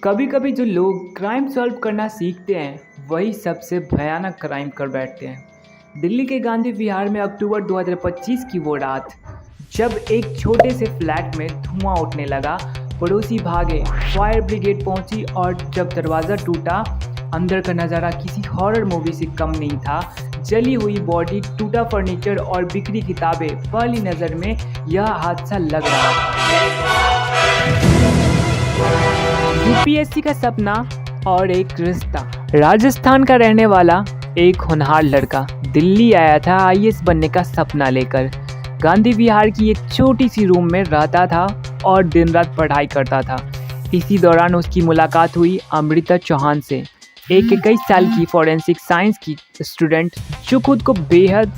कभी कभी जो लोग क्राइम सॉल्व करना सीखते हैं वही सबसे भयानक क्राइम कर बैठते हैं। दिल्ली के गांधी विहार में अक्टूबर 2025 की वो रात, जब एक छोटे से फ्लैट में धुआं उठने लगा, पड़ोसी भागे, फायर ब्रिगेड पहुंची और जब दरवाज़ा टूटा, अंदर का नज़ारा किसी हॉरर मूवी से कम नहीं था। जली हुई बॉडी, टूटा फर्नीचर और बिखरी किताबें। पहली नज़र में यह हादसा लग रहा था यूपीएससी का सपना और एक रिश्ता। राजस्थान का रहने वाला एक होनहार लड़का दिल्ली आया था आईएएस बनने का सपना लेकर। गांधी विहार की एक छोटी सी रूम में रहता था और दिन रात पढ़ाई करता था। इसी दौरान उसकी मुलाकात हुई अमृता चौहान से, एक 21 साल की फॉरेंसिक साइंस की स्टूडेंट जो खुद को बेहद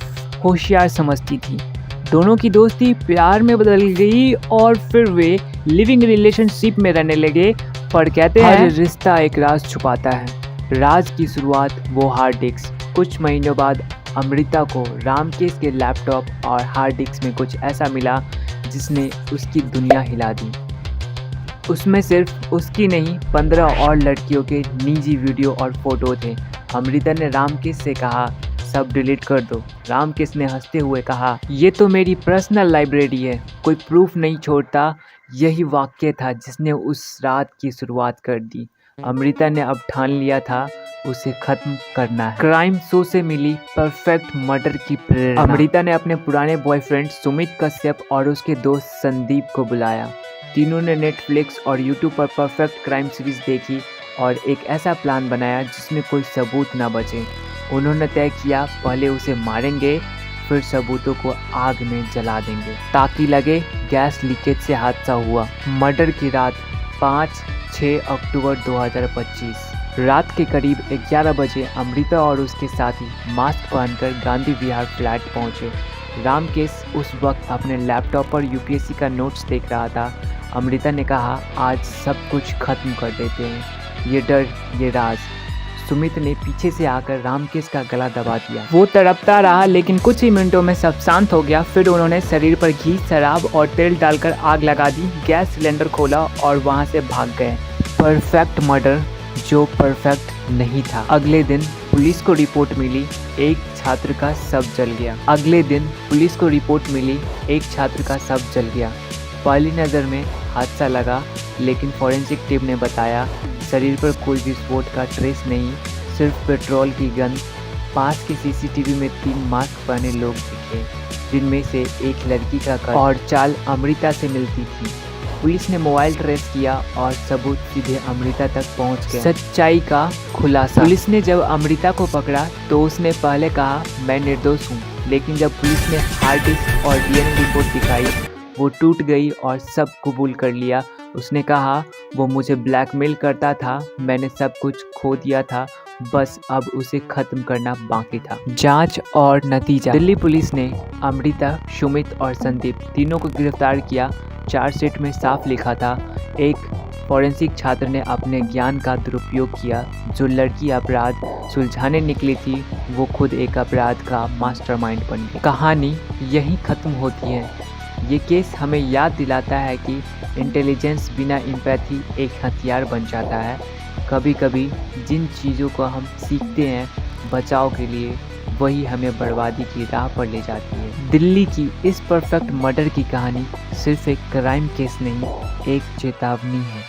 होशियार समझती थी। दोनों की दोस्ती प्यार में बदल गई और फिर वे लिविंग रिलेशनशिप में रहने लगे। पर कहते हैं हर रिश्ता एक राज छुपाता है। राज की शुरुआत वो हार्ड डिस्क। कुछ महीनों बाद अमृता को रामकेश के लैपटॉप और हार्ड डिस्क में कुछ ऐसा मिला जिसने उसकी दुनिया हिला दी। उसमें सिर्फ उसकी नहीं 15 और लड़कियों के निजी वीडियो और फोटो थे। अमृता ने रामकेश से कहा, सब डिलीट कर दो। रामकेश ने हंसते हुए कहा, ये तो मेरी पर्सनल लाइब्रेरी है, कोई प्रूफ नहीं छोड़ता। यही वाक्य था जिसने उस रात की शुरुआत कर दी। अमृता ने अब ठान लिया था उसे खत्म करना है। क्राइम शो से मिली परफेक्ट मर्डर की प्रेरणा। अमृता ने अपने पुराने बॉयफ्रेंड सुमित कश्यप और उसके दोस्त संदीप को बुलाया। तीनों ने नेटफ्लिक्स और यूट्यूब पर परफेक्ट क्राइम सीरीज देखी और एक ऐसा प्लान बनाया जिसमें कोई सबूत ना बचे। उन्होंने तय किया, पहले उसे मारेंगे, फिर सबूतों को आग में जला देंगे ताकि लगे गैस लीकेज से हादसा हुआ। मर्डर की रात 5-6 अक्टूबर 2025 रात के करीब 11 बजे अमृता और उसके साथी मास्क पहनकर गांधी विहार फ्लैट पहुंचे। रामकेश उस वक्त अपने लैपटॉप पर यूपीएससी का नोट्स देख रहा था। अमृता ने कहा, आज सब कुछ खत्म कर देते हैं, ये डर, ये राज। सुमित ने पीछे से आकर रामकेश का गला दबा दिया। वो तड़पता रहा लेकिन कुछ ही मिनटों में सब शांत हो गया। फिर उन्होंने शरीर पर घी, शराब और तेल डालकर आग लगा दी, गैस सिलेंडर खोला और वहां से भाग गए। परफेक्ट मर्डर जो परफेक्ट नहीं था। अगले दिन पुलिस को रिपोर्ट मिली, एक छात्र का शव जल गया। पहली नज़र में हादसा लगा, लेकिन फॉरेंसिक टीम ने बताया शरीर पर कोई विस्फोट का ट्रेस नहीं, सिर्फ पेट्रोल की गंध। पास के सीसीटीवी में 3 मास्क पहने लोग दिखे, जिनमें से एक लड़की का कद और चाल अमृता से मिलती थी। पुलिस ने मोबाइल ट्रेस किया और सबूत सीधे अमृता तक पहुंच गए। सच्चाई का खुलासा। पुलिस ने जब अमृता को पकड़ा तो उसने पहले कहा, मैं निर्दोष हूँ, लेकिन जब पुलिस ने हार्ड डिस्क और डीएनए रिपोर्ट दिखाई, वो टूट गई और सब कबूल कर लिया। उसने कहा, वो मुझे ब्लैकमेल करता था, मैंने सब कुछ खो दिया था, बस अब उसे खत्म करना बाकी था। जांच और नतीजा। दिल्ली पुलिस ने अमृता, सुमित और संदीप तीनों को गिरफ्तार किया। चार्जशीट में साफ लिखा था, एक फॉरेंसिक छात्र ने अपने ज्ञान का दुरुपयोग किया। जो लड़की अपराध सुलझाने निकली थी वो खुद एक अपराध का मास्टरमाइंड बन गई। कहानी यहीं खत्म होती है। ये केस हमें याद दिलाता है कि इंटेलिजेंस बिना एम्पैथी एक हथियार बन जाता है। कभी कभी जिन चीज़ों को हम सीखते हैं बचाव के लिए, वही हमें बर्बादी की राह पर ले जाती है। दिल्ली की इस परफेक्ट मर्डर की कहानी सिर्फ एक क्राइम केस नहीं, एक चेतावनी है।